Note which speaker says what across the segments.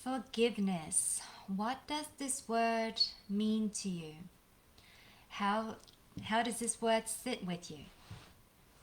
Speaker 1: Forgiveness. What does this word mean to you? How how does this word sit with you?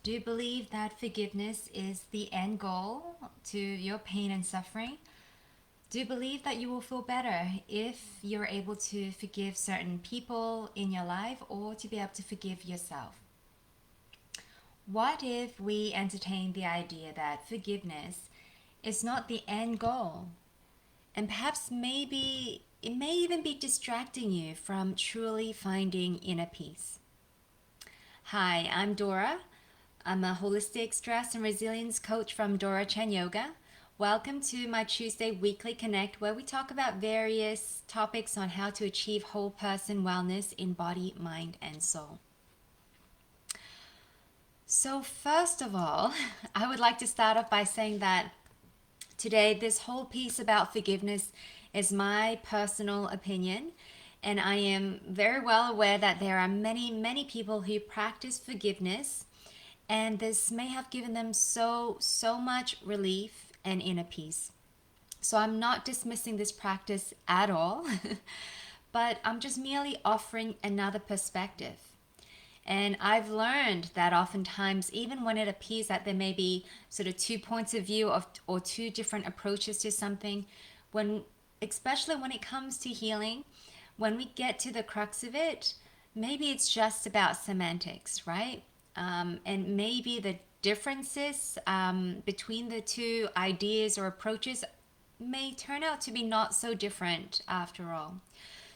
Speaker 1: Do you believe that forgiveness is the end goal to your pain and suffering? Do you believe that you will feel better if you're able to forgive certain people in your life or to be able to forgive yourself? What if we entertain the idea that forgiveness is not the end goal? And perhaps maybe it may even be distracting you from truly finding inner peace. Hi, I'm Dora. I'm a holistic stress and resilience coach from Dora Chen Yoga. Welcome to my Tuesday weekly connect where we talk about various topics on how to achieve whole person wellness in body, mind, and soul. So, first of all, I would like to start off by saying that today, this whole piece about forgiveness is my personal opinion, and I am very well aware that there are many, many people who practice forgiveness, and this may have given them so much relief and inner peace. So I'm not dismissing this practice at all, but I'm just merely offering another perspective. And I've learned that oftentimes, even when it appears that there may be sort of two points of view of, or two different approaches to something, when especially when it comes to healing, when we get to the crux of it, maybe it's just about semantics, right? And maybe the differences between the two ideas or approaches may turn out to be not so different after all.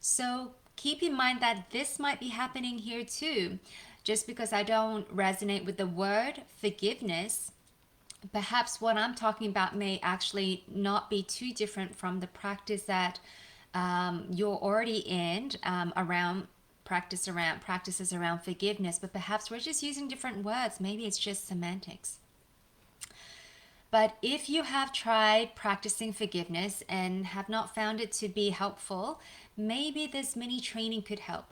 Speaker 1: So keep in mind that this might be happening here too. Just because I don't resonate with the word forgiveness, perhaps what I'm talking about may actually not be too different from the practice that you're already in around practices around forgiveness, but perhaps we're just using different words. Maybe it's just semantics. But if you have tried practicing forgiveness and have not found it to be helpful, maybe this mini training could help.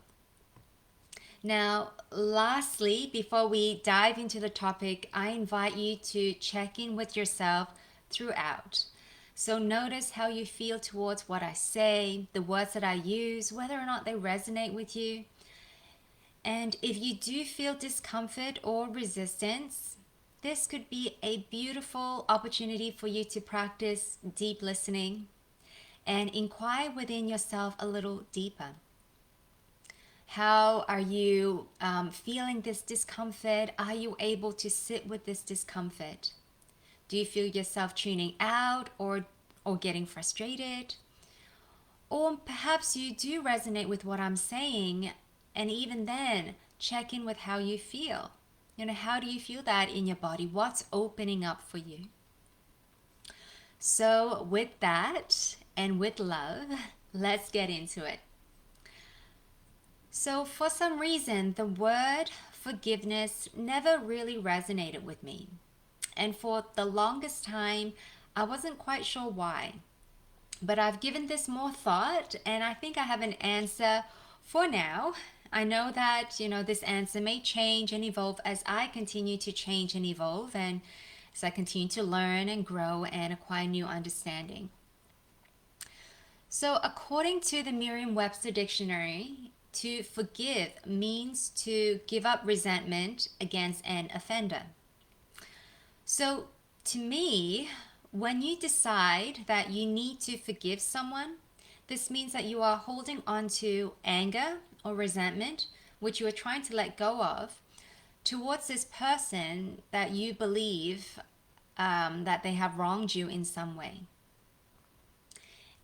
Speaker 1: Now, lastly, before we dive into the topic, I invite you to check in with yourself throughout. So notice how you feel towards what I say, the words that I use, whether or not they resonate with you. And if you do feel discomfort or resistance, this could be a beautiful opportunity for you to practice deep listening and inquire within yourself a little deeper. How are you feeling this discomfort? Are you able to sit with this discomfort? Do you feel yourself tuning out or getting frustrated? Or perhaps you do resonate with what I'm saying, and even then, check in with how you feel. How do you feel that in your body? What's opening up for you? So, with that and with love, let's get into it. So, for some reason, the word forgiveness never really resonated with me. And for the longest time, I wasn't quite sure why. But I've given this more thought, and I think I have an answer for now. I know that, this answer may change and evolve as I continue to change and evolve, and as I continue to learn and grow and acquire new understanding. So, according to the Merriam-Webster Dictionary, to forgive means to give up resentment against an offender. So, to me, when you decide that you need to forgive someone, this means that you are holding on to anger or resentment, which you are trying to let go of, towards this person that you believe that they have wronged you in some way.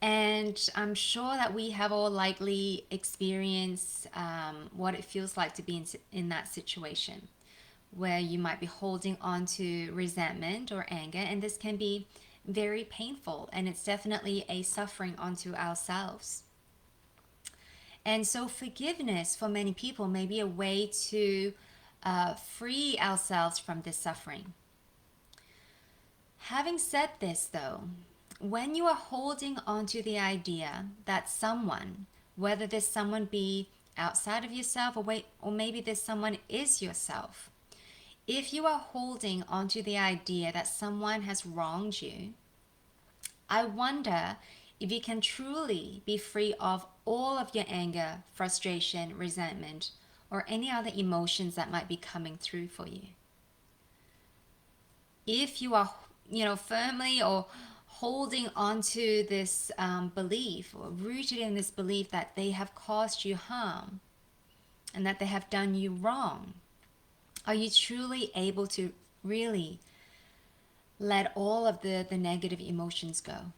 Speaker 1: And I'm sure that we have all likely experienced what it feels like to be in that situation, where you might be holding on to resentment or anger, and this can be very painful, and it's definitely a suffering onto ourselves. And so forgiveness for many people may be a way to free ourselves from this suffering. Having said this though, when you are holding on to the idea that someone, whether this someone be outside of yourself or maybe this someone is yourself, if you are holding onto the idea that someone has wronged you, I wonder if you can truly be free of all of your anger, frustration, resentment, or any other emotions that might be coming through for you. If you are, firmly or holding onto this belief or rooted in this belief that they have caused you harm and that they have done you wrong, are you truly able to really let all of the negative emotions go?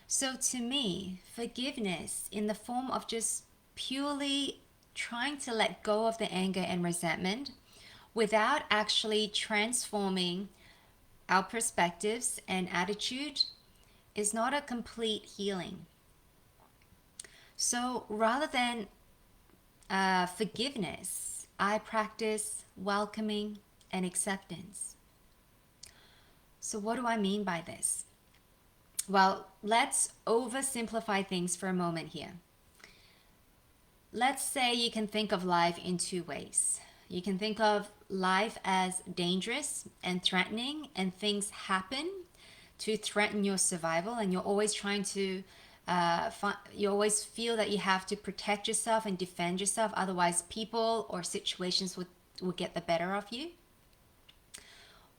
Speaker 1: So to me, forgiveness in the form of just purely trying to let go of the anger and resentment without actually transforming our perspectives and attitude is not a complete healing. So rather than forgiveness, I practice welcoming and acceptance. So what do I mean by this? Well, let's oversimplify things for a moment here. Let's say you can think of life in two ways. You can think of life as dangerous and threatening, and things happen to threaten your survival, and you're always trying to you always feel that you have to protect yourself and defend yourself, otherwise people or situations would get the better of you.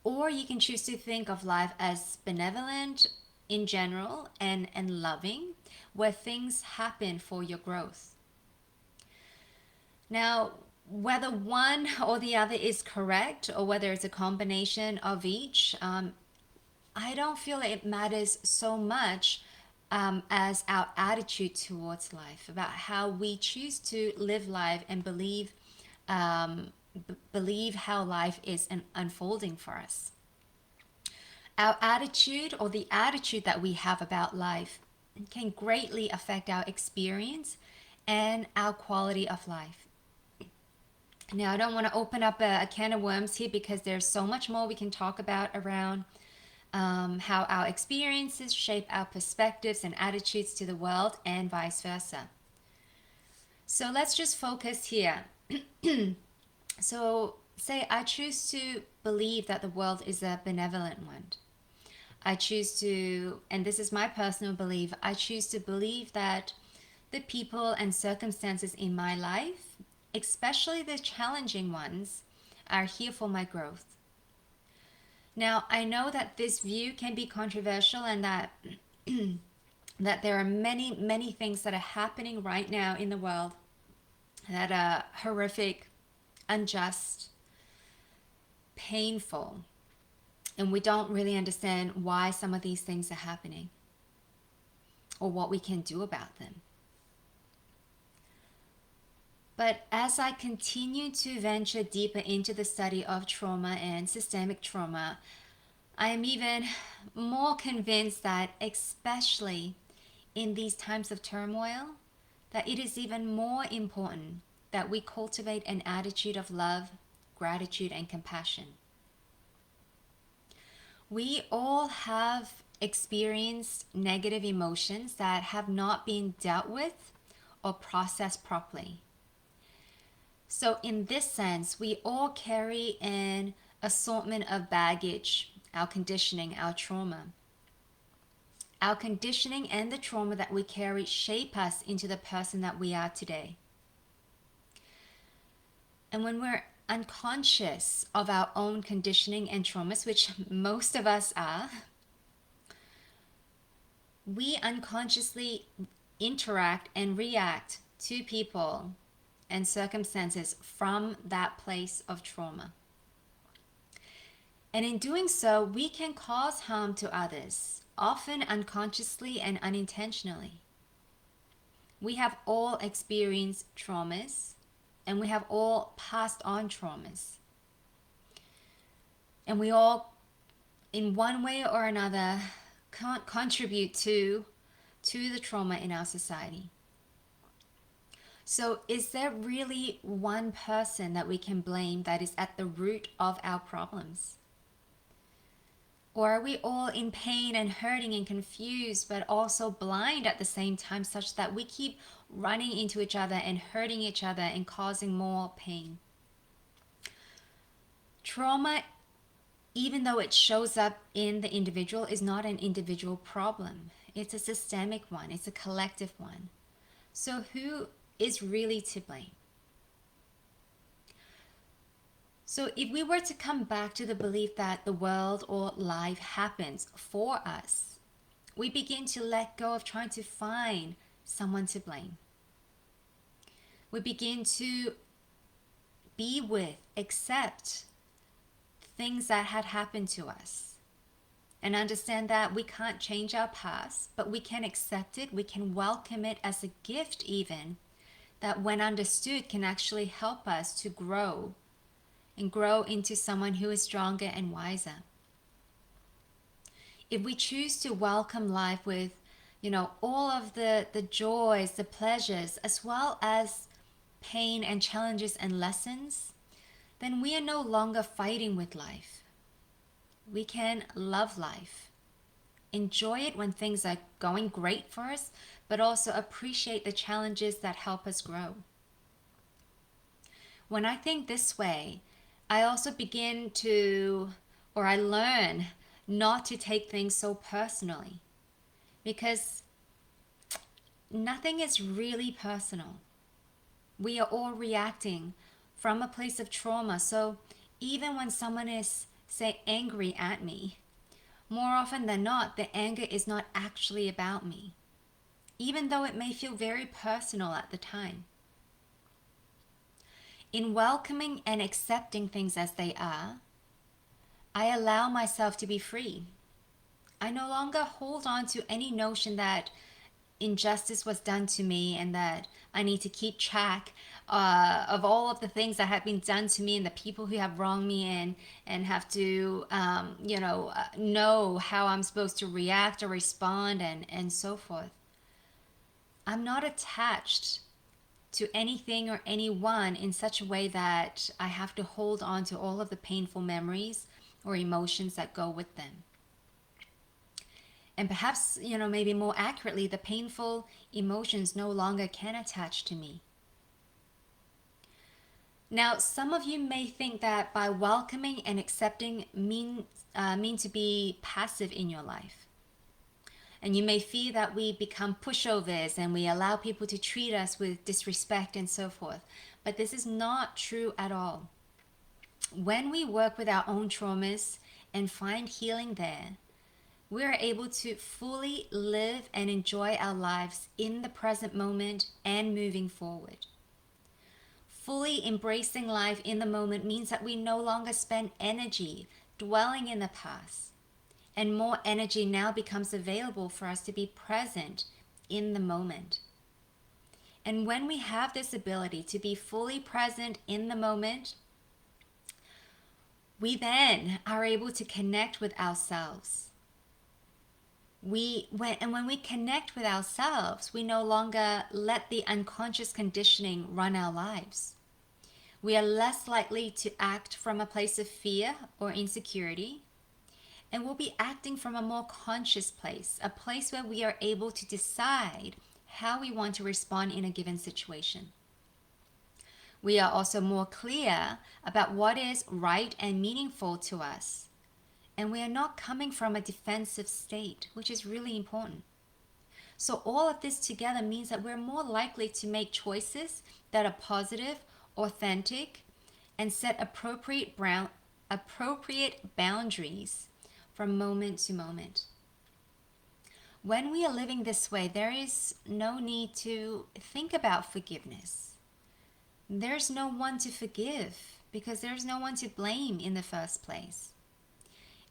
Speaker 1: Or you can choose to think of life as benevolent in general and loving, where things happen for your growth. Now, whether one or the other is correct, or whether it's a combination of each, I don't feel it matters so much as our attitude towards life, about how we choose to live life and believe how life is unfolding for us. Our attitude, or the attitude that we have about life, can greatly affect our experience and our quality of life. Now, I don't want to open up a can of worms here, because there's so much more we can talk about around how our experiences shape our perspectives and attitudes to the world, and vice versa. So let's just focus here. So say I choose to believe that the world is a benevolent one. I choose to, and this is my personal belief, I choose to believe that the people and circumstances in my life, especially the challenging ones, are here for my growth. Now, I know that this view can be controversial, and that that there are many things that are happening right now in the world that are horrific, unjust, painful, and we don't really understand why some of these things are happening or what we can do about them. But as I continue to venture deeper into the study of trauma and systemic trauma, I am even more convinced that, especially in these times of turmoil, that it is even more important that we cultivate an attitude of love, gratitude, and compassion. We all have experienced negative emotions that have not been dealt with or processed properly. So in this sense, we all carry an assortment of baggage, our conditioning, our trauma. Our conditioning and the trauma that we carry shape us into the person that we are today. And when we're unconscious of our own conditioning and traumas, which most of us are, we unconsciously interact and react to people and circumstances from that place of trauma. And in doing so, we can cause harm to others, often unconsciously and unintentionally. We have all experienced traumas, and we have all passed on traumas. And we all, in one way or another, contribute to the trauma in our society. So is there really one person that we can blame that is at the root of our problems? Or are we all in pain and hurting and confused, but also blind at the same time, such that we keep running into each other and hurting each other and causing more pain? Trauma, even though it shows up in the individual, is not an individual problem. It's a systemic one. It's a collective one. So who is really to blame? So if we were to come back to the belief that the world or life happens for us, we begin to let go of trying to find someone to blame. We begin to be with, accept things that had happened to us, and understand that we can't change our past, but we can accept it. We can welcome it as a gift, even that when understood can actually help us to grow and grow into someone who is stronger and wiser. If we choose to welcome life with, all of the joys, the pleasures, as well as pain and challenges and lessons, then we are no longer fighting with life. We can love life, enjoy it when things are going great for us, but also appreciate the challenges that help us grow. When I think this way, I also I learn not to take things so personally, because nothing is really personal. We are all reacting from a place of trauma. So even when someone is, say, angry at me, more often than not, the anger is not actually about me, even though it may feel very personal at the time. In welcoming and accepting things as they are, I allow myself to be free. I no longer hold on to any notion that injustice was done to me and that I need to keep track of all of the things that have been done to me and the people who have wronged me, and have to, know how I'm supposed to react or respond, and so forth. I'm not attached to anything or anyone in such a way that I have to hold on to all of the painful memories or emotions that go with them. And perhaps, maybe more accurately, the painful emotions no longer can attach to me. Now, some of you may think that by welcoming and accepting mean to be passive in your life. And you may fear that we become pushovers and we allow people to treat us with disrespect and so forth. But this is not true at all. When we work with our own traumas and find healing there, we are able to fully live and enjoy our lives in the present moment and moving forward. Fully embracing life in the moment means that we no longer spend energy dwelling in the past, and more energy now becomes available for us to be present in the moment. And when we have this ability to be fully present in the moment, we then are able to connect with ourselves. When we connect with ourselves, we no longer let the unconscious conditioning run our lives. We are less likely to act from a place of fear or insecurity, and we'll be acting from a more conscious place, a place where we are able to decide how we want to respond in a given situation. We are also more clear about what is right and meaningful to us. And we are not coming from a defensive state, which is really important. So all of this together means that we're more likely to make choices that are positive, authentic, and set appropriate boundaries from moment to moment. When we are living this way, there is no need to think about forgiveness. There's no one to forgive because there's no one to blame in the first place.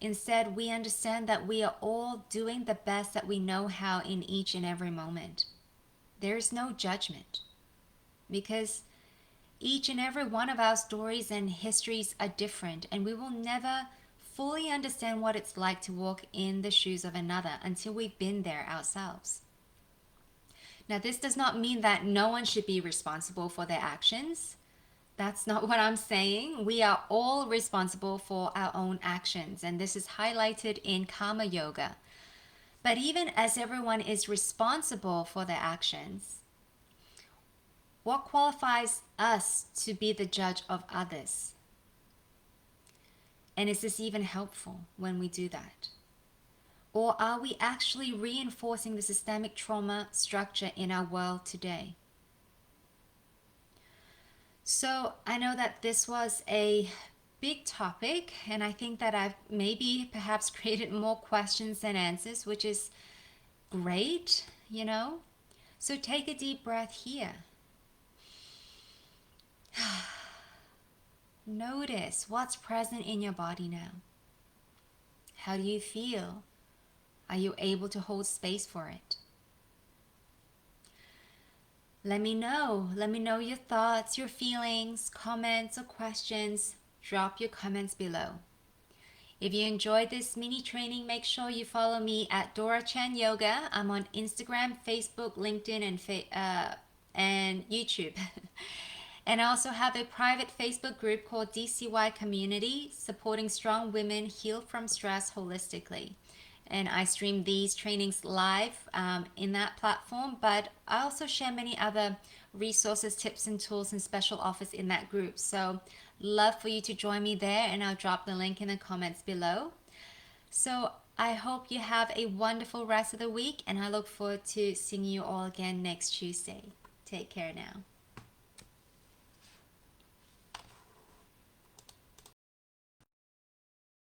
Speaker 1: Instead, we understand that we are all doing the best that we know how in each and every moment. There is no judgment because each and every one of our stories and histories are different, and we will never fully understand what it's like to walk in the shoes of another until we've been there ourselves. Now, this does not mean that no one should be responsible for their actions. That's not what I'm saying. We are all responsible for our own actions, and this is highlighted in Karma Yoga. But even as everyone is responsible for their actions, what qualifies us to be the judge of others? And is this even helpful when we do that? Or are we actually reinforcing the systemic trauma structure in our world today? So I know that this was a big topic, and I think that I've maybe perhaps created more questions than answers, which is great, you know? So take a deep breath here. Notice what's present in your body now. How do you feel? Are you able to hold space for it? Let me know. Let me know your thoughts, your feelings, comments, or questions. Drop your comments below. If you enjoyed this mini training, make sure you follow me at Dora Chan Yoga. I'm on Instagram, Facebook, LinkedIn, and YouTube. And I also have a private Facebook group called DCY Community, supporting strong women heal from stress holistically. And I stream these trainings live in that platform, but I also share many other resources, tips, and tools and special offers in that group. So, love for you to join me there, and I'll drop the link in the comments below. So, I hope you have a wonderful rest of the week, and I look forward to seeing you all again next Tuesday. Take care now.